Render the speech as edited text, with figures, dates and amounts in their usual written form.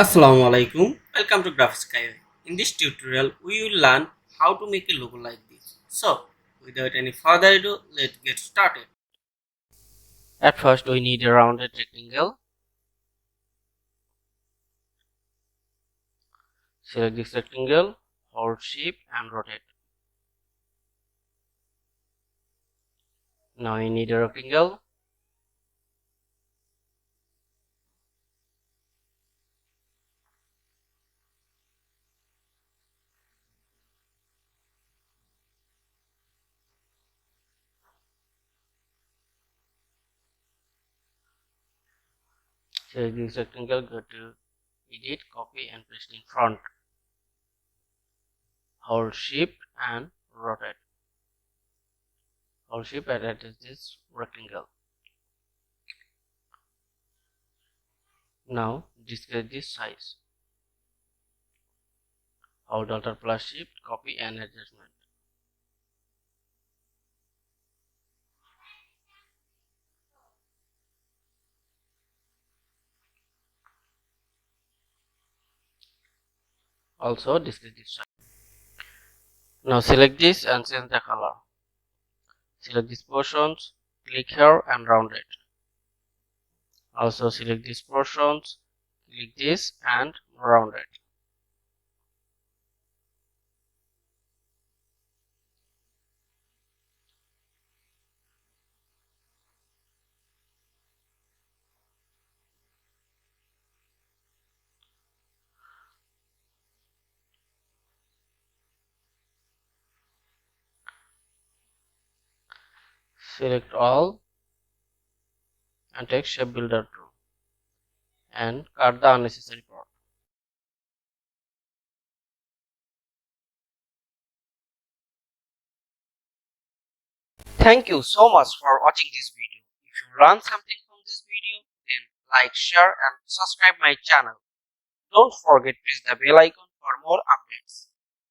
Assalamu alaikum. Welcome to Graphics Skyway. In this tutorial, we will learn how to make a logo like this. So, without any further ado, let's get started. At first, we need a rounded rectangle. Select this rectangle, hold Shift and rotate. Now we need a rectangle. Select this rectangle, go to Edit, copy and paste in front. Hold Shift and rotate. Hold Shift and attach this rectangle. Now display this size. Hold Alt plus Shift, copy and adjustment. Also display this size. Now select this and change the color. Select these portions, click here and round it. Also select these portions, click this and round it. Select all and take shape builder tool and cut the unnecessary part. Thank you so much for watching this video. If you learned something from this video, then like, share and subscribe my channel. Don't forget to press the bell icon for more updates.